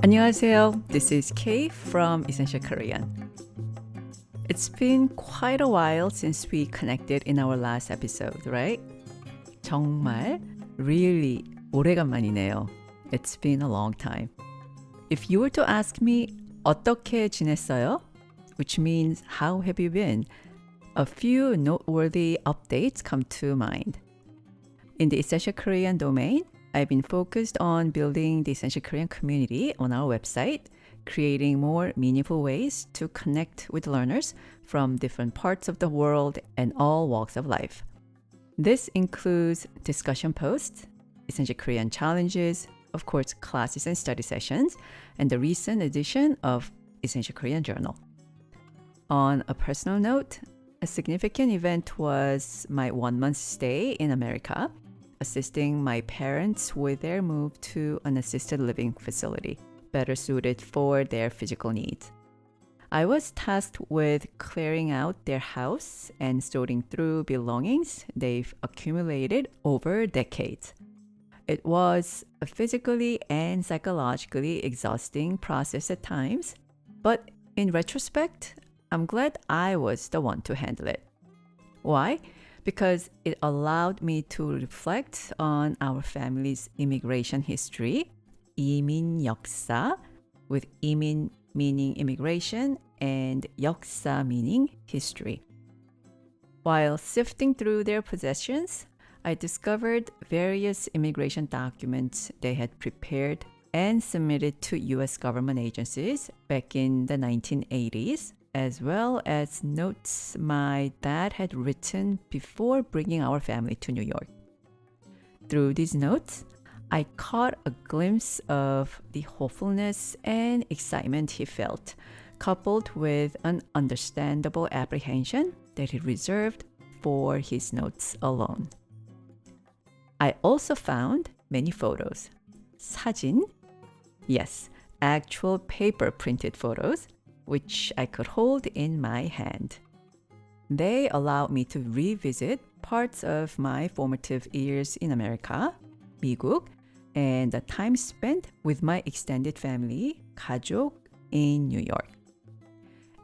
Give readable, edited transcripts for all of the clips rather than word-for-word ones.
안녕하세요. This is Kay from Essential Korean. It's been quite a while since we connected in our last episode, right? 정말 really 오래간만이네요. It's been a long time. If you were to ask me 어떻게 지냈어요? Which means how have you been? A few noteworthy updates come to mind. In the Essential Korean domain, I've been focused on building the Essential Korean community on our website, creating more meaningful ways to connect with learners from different parts of the world and all walks of life. This includes discussion posts, Essential Korean challenges, of course, classes and study sessions, and the recent edition of Essential Korean Journal. On a personal note, a significant event was my 1-month stay in America, assisting my parents with their move to an assisted living facility, better suited for their physical needs. I was tasked with clearing out their house and sorting through belongings they've accumulated over decades. It was a physically and psychologically exhausting process at times, but in retrospect, I'm glad I was the one to handle it. Why? Because it allowed me to reflect on our family's immigration history, 이민 역사, with 이민 meaning immigration and 역사 meaning history. While sifting through their possessions, I discovered various immigration documents they had prepared and submitted to US government agencies back in the 1980s, as well as notes my dad had written before bringing our family to New York. Through these notes, I caught a glimpse of the hopefulness and excitement he felt, coupled with an understandable apprehension that he reserved for his notes alone. I also found many photos. 사진? Yes, actual paper printed photos, which I could hold in my hand. They allowed me to revisit parts of my formative years in America, 미국, and the time spent with my extended family, 가족, in New York.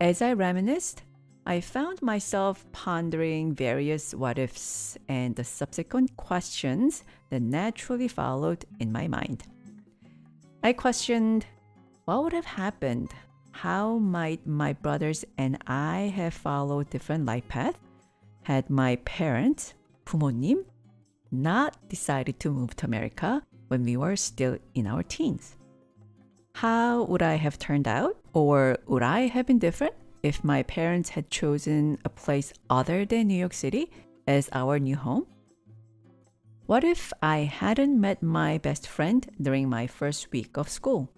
As I reminisced, I found myself pondering various what-ifs and the subsequent questions that naturally followed in my mind. I questioned, what would have happened? How might my brothers and I have followed different life paths had my parents, 부모님, not decided to move to America when we were still in our teens? How would I have turned out, or would I have been different if my parents had chosen a place other than New York City as our new home? What if I hadn't met my best friend during my first week of school?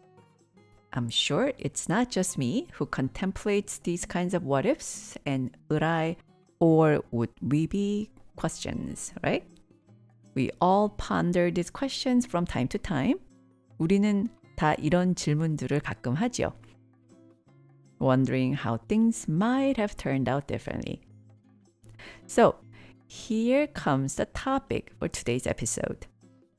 I'm sure it's not just me who contemplates these kinds of what ifs and would I or would we be questions, right? We all ponder these questions from time to time. 우리는 다 이런 질문들을 가끔 하죠. Wondering how things might have turned out differently. So, here comes the topic for today's episode.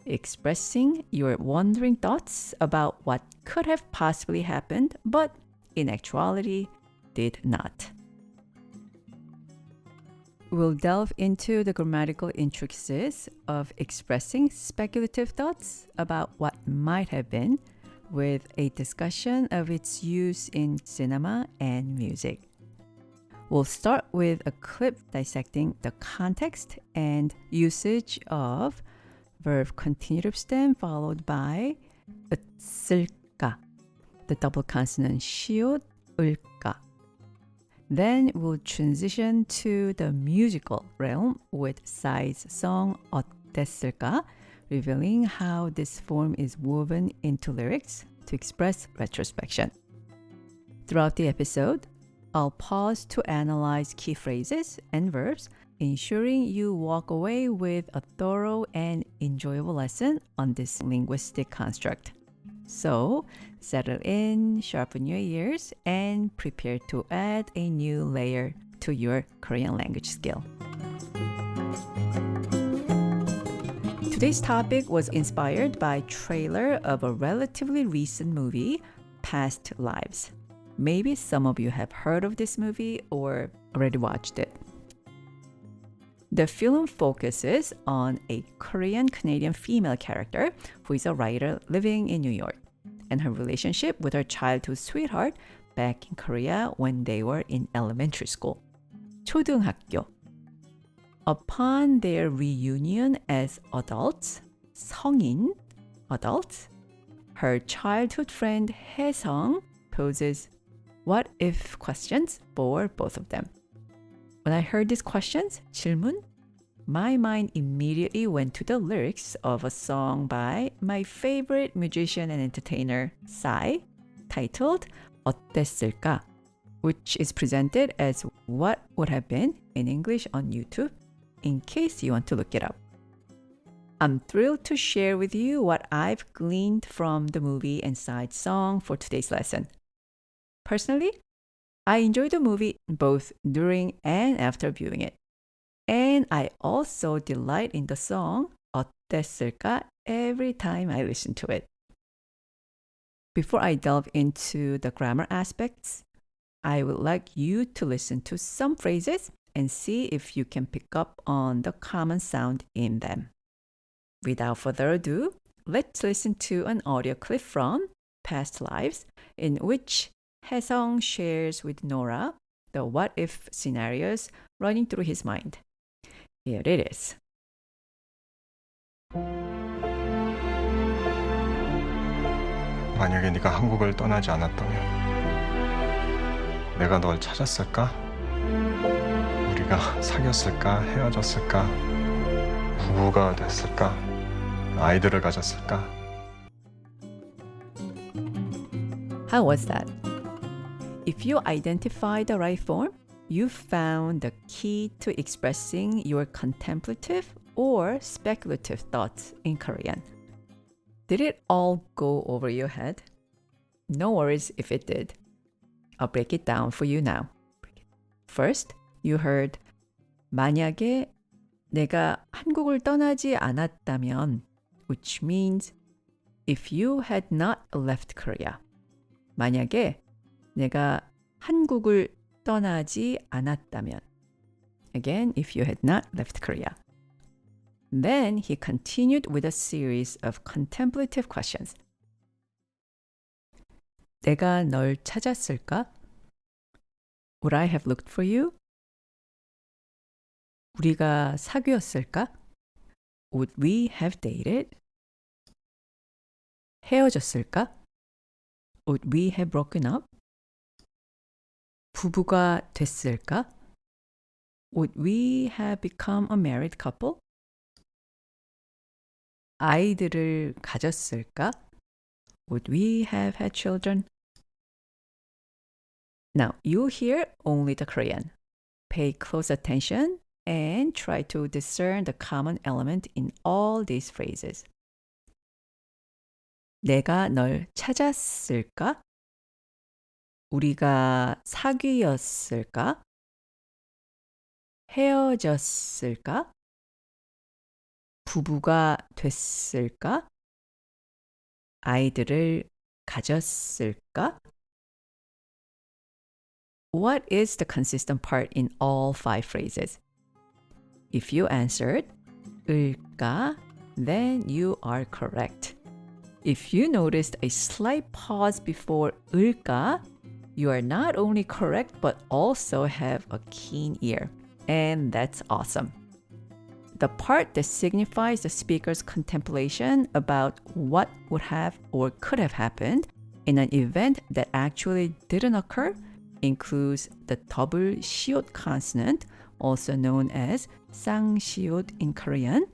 Expressing your wondering thoughts about what could have possibly happened, but in actuality did not. We'll delve into the grammatical intricacies of expressing speculative thoughts about what might have been, with a discussion of its use in cinema and music. We'll start with a clip dissecting the context and usage of verb continuative stem followed by 으쓸까, the double consonant 시옷 을까. Then we'll transition to the musical realm with Psy's song 어땠을까, revealing how this form is woven into lyrics to express retrospection. Throughout the episode, I'll pause to analyze key phrases and verbs, ensuring you walk away with a thorough and enjoyable lesson on this linguistic construct. So, settle in, sharpen your ears, and prepare to add a new layer to your Korean language skill. Today's topic was inspired by trailer of a relatively recent movie, Past Lives. Maybe some of you have heard of this movie or already watched it. The film focuses on a Korean-Canadian female character who is a writer living in New York and her relationship with her childhood sweetheart back in Korea when they were in elementary school. 초등학교. Upon their reunion as adults, 성인, adults, her childhood friend Haesung poses what if questions for both of them. When I heard these questions, 질문, my mind immediately went to the lyrics of a song by my favorite musician and entertainer, Psy, titled 어땠을까, which is presented as what would have been in English on YouTube, in case you want to look it up. I'm thrilled to share with you what I've gleaned from the movie and Psy's song for today's lesson. Personally, I enjoyed the movie both during and after viewing it. And I also delight in the song 어땠을까 every time I listen to it. Before I delve into the grammar aspects, I would like you to listen to some phrases and see if you can pick up on the common sound in them. Without further ado, let's listen to an audio clip from Past Lives in which Haesung shares with Nora the what-if scenarios running through his mind. Here it is. 만약에 네가 한국을 떠나지 않았다면 내가 널 찾았을까? 우리가 사귀었을까? 헤어졌을까? 부부가 됐을까? 아이들을 가졌을까? How was that? If you identify the right form, you found the key to expressing your contemplative or speculative thoughts in Korean. Did it all go over your head? No worries if it did. I'll break it down for you now. First, you heard 만약에 내가 한국을 떠나지 않았다면, which means if you had not left Korea. 만약에 내가 한국을 떠나지 않았다면. Again, if you had not left Korea. Then he continued with a series of contemplative questions. 내가 널 찾았을까? Would I have looked for you? 우리가 사귀었을까? Would we have dated? 헤어졌을까? Would we have broken up? 부부가 됐을까? Would we have become a married couple? 아이들을 가졌을까? Would we have had children? Now, you hear only the Korean. Pay close attention and try to discern the common element in all these phrases. 내가 널 찾았을까? 우리가 사귀었을까? 헤어졌을까? 부부가 됐을까? 아이들을 가졌을까? What is the consistent part in all 5 phrases? If you answered 을까, then you are correct. If you noticed a slight pause before 을까, you are not only correct but also have a keen ear. And that's awesome. The part that signifies the speaker's contemplation about what would have or could have happened in an event that actually didn't occur includes the double 시옷 consonant, also known as 쌍시옷 in Korean,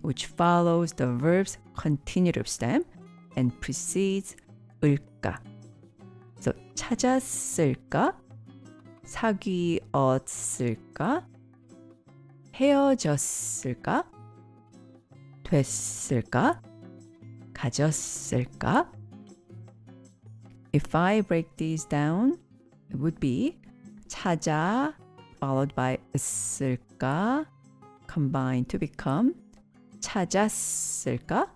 which follows the verb's continuative stem and precedes 을까. So 찾았을까? 사귀었을까? 헤어졌을까? 됐을까? 가졌을까? If I break these down, it would be 찾아 followed by 있을까 combined to become 찾았을까?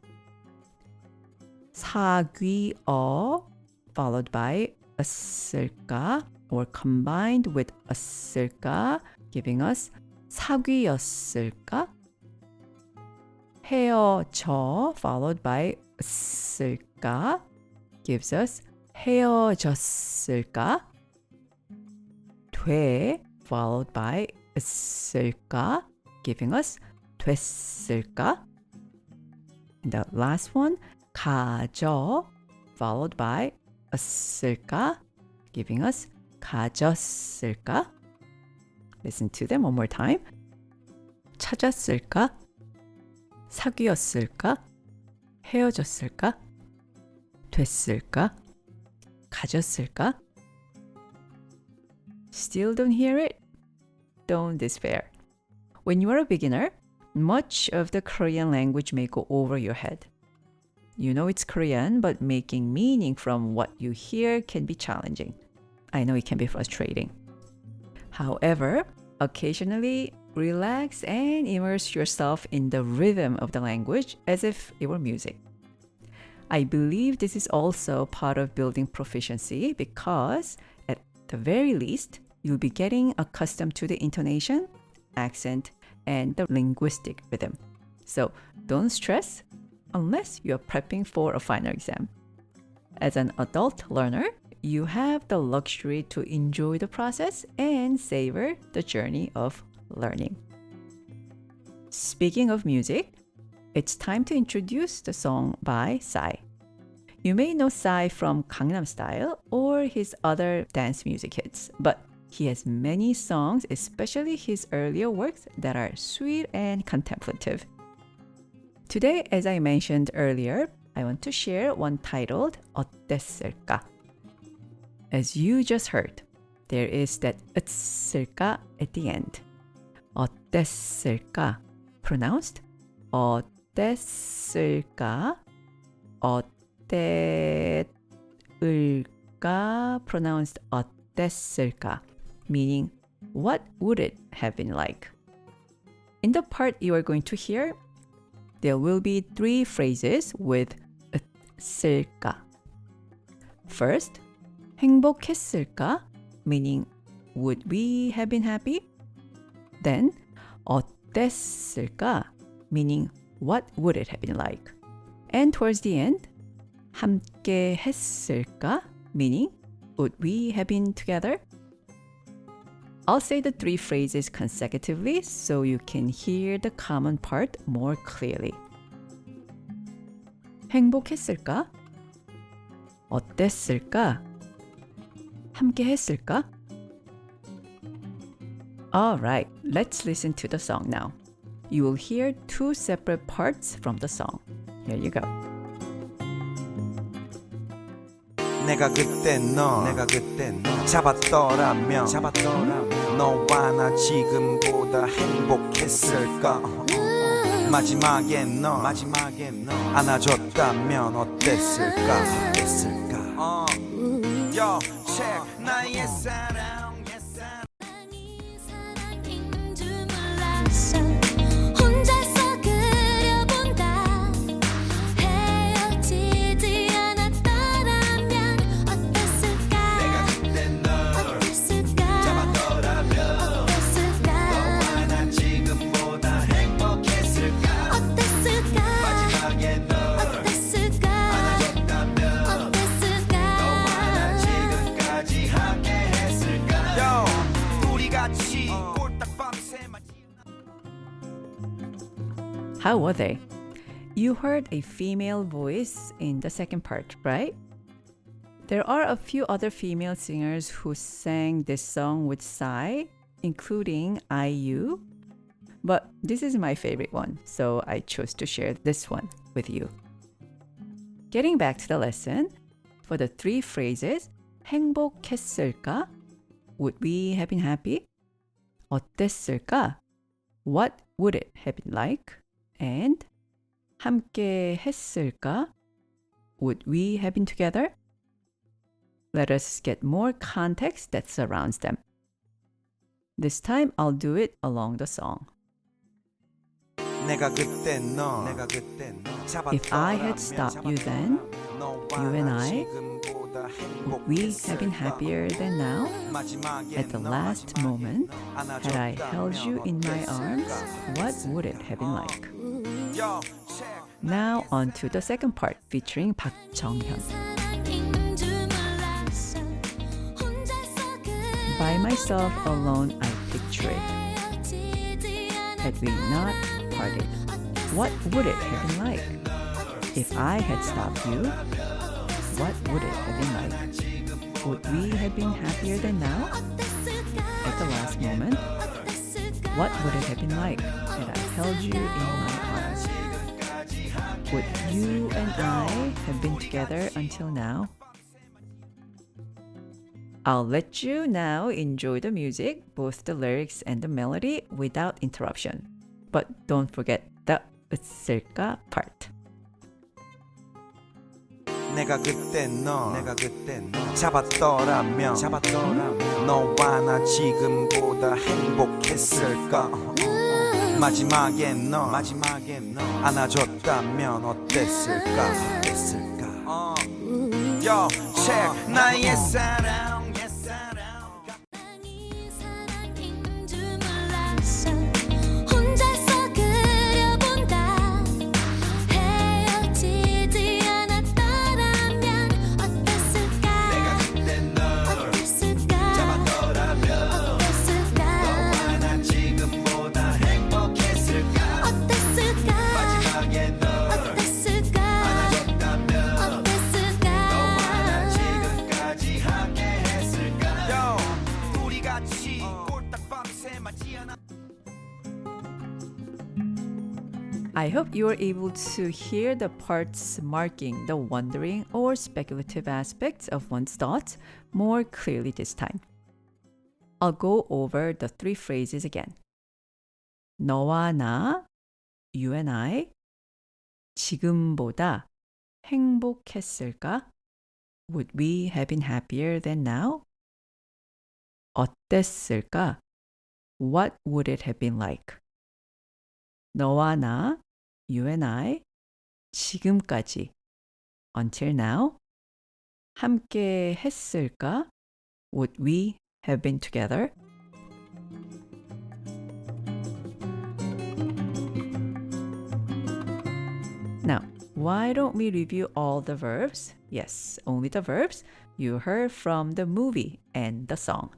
사귀어 followed by 었을까 or combined with 었을까 giving us 사귀었을까? 헤어져 followed by 었을까 gives us 헤어졌을까? 돼 followed by 었을까 giving us 됐을까? And the last one 가져 followed by 었을까 giving us 가졌을까? Listen to them one more time. 찾았을까? 사귀었을까? 헤어졌을까? 됐을까? 가졌을까? Still don't hear it? Don't despair. When you are a beginner, much of the Korean language may go over your head. You know it's Korean, but making meaning from what you hear can be challenging. I know it can be frustrating. However, occasionally relax and immerse yourself in the rhythm of the language as if it were music. I believe this is also part of building proficiency because, at the very least, you'll be getting accustomed to the intonation, accent, and the linguistic rhythm. So don't stress unless you're prepping for a final exam. As an adult learner, you have the luxury to enjoy the process and savor the journey of learning. Speaking of music, it's time to introduce the song by Psy. You may know Psy from Gangnam Style or his other dance music hits, but he has many songs, especially his earlier works, that are sweet and contemplative. Today, as I mentioned earlier, I want to share one titled 어땠을까? As you just heard, there is that 었을까 at the end. 어땠을까? Pronounced 어땠을까? 어땠을까? Pronounced 어땠을까? Meaning, what would it have been like? In the part you are going to hear, there will be 3 phrases with 었을까. First, 행복했을까? Meaning, would we have been happy? Then, 어땠을까? Meaning, what would it have been like? And towards the end, 함께 했을까? Meaning, would we have been together? I'll say the 3 phrases consecutively so you can hear the common part more clearly. 행복했을까? 어땠을까? 함께 했을까? Alright, let's listen to the song now. You will hear 2 separate parts from the song. Here you go. 내가 그때 너 잡았더라면 너와 나 지금보다 행복했을까 마지막에 너 안아줬다면 어땠을까 Yo, check 나의 사랑 How were they? You heard a female voice in the second part, right? There are a few other female singers who sang this song with Psy, including IU. But this is my favorite one, so I chose to share this one with you. Getting back to the lesson, for the 3 phrases, 행복했을까? Would we have been happy? 어땠을까? What would it have been like? And 함께 했을까? Would we have been together? Let us get more context that surrounds them. This time I'll do it along the song. 내가 그때 너 If I had stopped you then, you and I, would we have been happier than now? At the last moment, had I held you in my arms, what would it have been like? Now on to the second part featuring Park Jong-hyun. By myself alone I picture it. Had we not parted, what would it have been like? If I had stopped you, what would it have been like? Would we have been happier than now? At the last moment, what would it have been like had I held you in my arms? Would you and I have been together until now? I'll let you now enjoy the music, both the lyrics and the melody, without interruption. But don't forget the 으쓸까 part. 내가 그때 너 잡았더라면 너와 나 지금보다 행복했을까 마지막에 너 안아줬다면 어땠을까 Yo, check 나의 사랑 I hope you are able to hear the parts marking the wondering or speculative aspects of one's thoughts more clearly this time. I'll go over the three phrases again. 너와 나, you and I, 지금보다 행복했을까? Would we have been happier than now? 어땠을까? What would it have been like? 너와 나, you and I, 지금까지, until now, 함께 했을까? Would we have been together? Now, why don't we review all the verbs? Yes, only the verbs you heard from the movie and the song.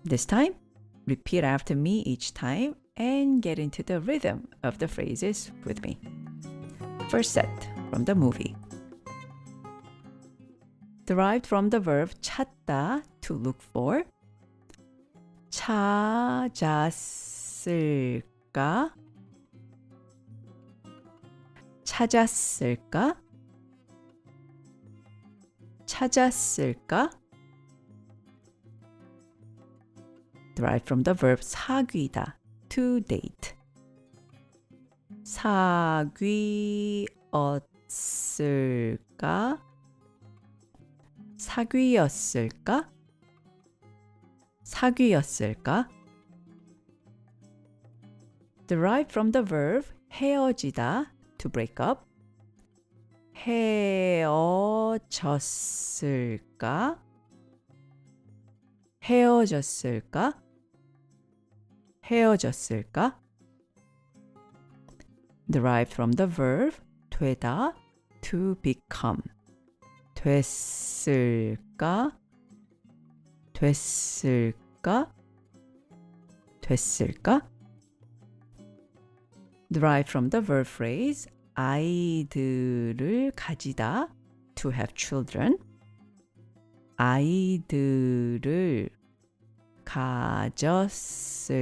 This time, repeat after me each time and get into the rhythm of the phrases with me. First set from the movie. Derived from the verb 찾다, to look for. 찾았을까? 찾았을까? 찾았을까? Derived from the verb 사귀다, to date. 사귀었을까? 사귀었을까? 사귀었을까? Derived from the verb 헤어지다, to break up. 헤어졌을까? 헤어졌을까? 헤어졌을까? Derived from the verb 되다, to become. 됐을까? 됐을까? 됐을까? Derived from the verb phrase 아이들을 가지다, to have children. 아이들을 가졌을까?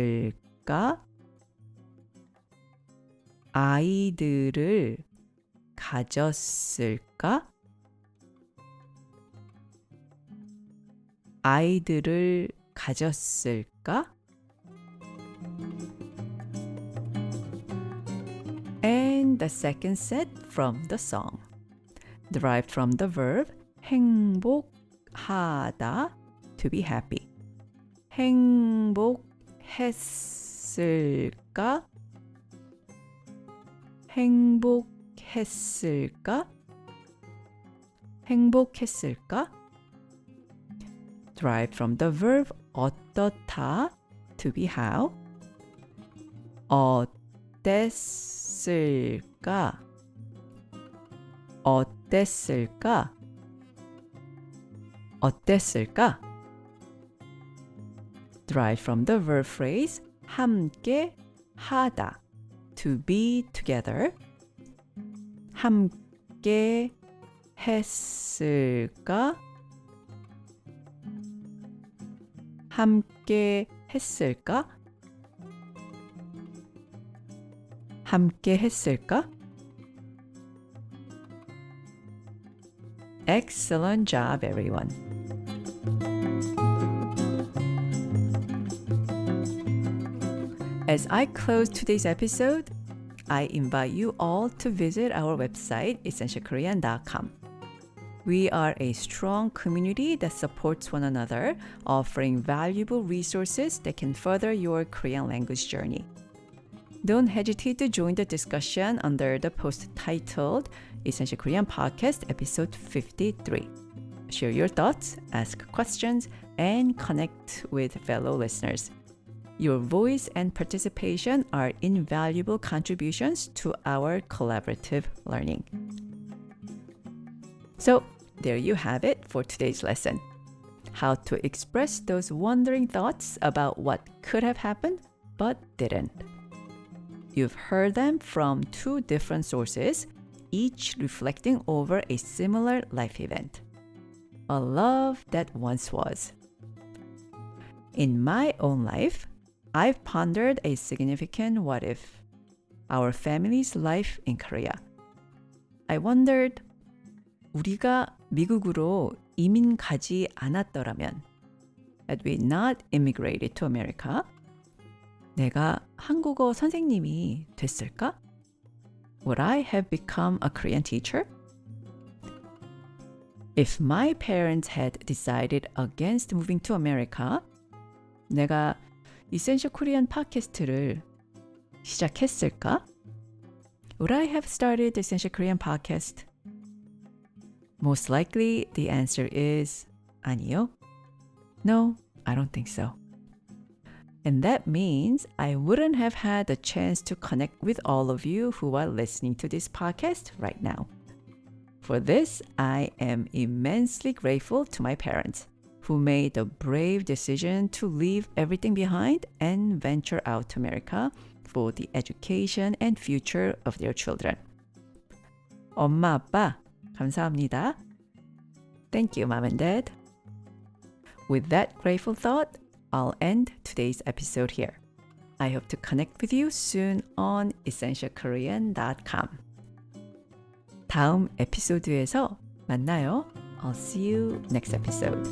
아이들을 가졌을까? 아이들을 가졌을까? And the second set from the song. Derived from the verb 행복하다, to be happy. 행복했을까? 행복했을까? 행복했을까? Derived from the verb 어떻다, to be how. 어땠을까? 어땠을까? 어땠을까? Derived from the verb phrase 함께 하다, to be together. 함께 했을까? 함께 했을까? 함께 했을까? Excellent job, everyone. As I close today's episode, I invite you all to visit our website, essentialkorean.com. We are a strong community that supports one another, offering valuable resources that can further your Korean language journey. Don't hesitate to join the discussion under the post titled Essential Korean Podcast Episode 53. Share your thoughts, ask questions, and connect with fellow listeners. Your voice and participation are invaluable contributions to our collaborative learning. So, there you have it for today's lesson. How to express those wondering thoughts about what could have happened but didn't. You've heard them from two different sources, each reflecting over a similar life event. A love that once was. In my own life, I've pondered a significant what if. Our family's life in Korea. I wondered, 우리가 미국으로 이민 가지 않았더라면, had we not immigrated to America, 내가 한국어 선생님이 됐을까? Would I have become a Korean teacher? If my parents had decided against moving to America, 내가 Essential Korean 팟캐스트를 시작했을까? Would I have started the Essential Korean podcast? Most likely, the answer is 아니요. No, I don't think so. And that means I wouldn't have had the chance to connect with all of you who are listening to this podcast right now. For this, I am immensely grateful to my parents, who made the brave decision to leave everything behind and venture out to America for the education and future of their children. 엄마, 아빠, 감사합니다. Thank you, Mom and Dad. With that grateful thought, I'll end today's episode here. I hope to connect with you soon on essentialkorean.com. 다음 에피소드에서 만나요. I'll see you next episode.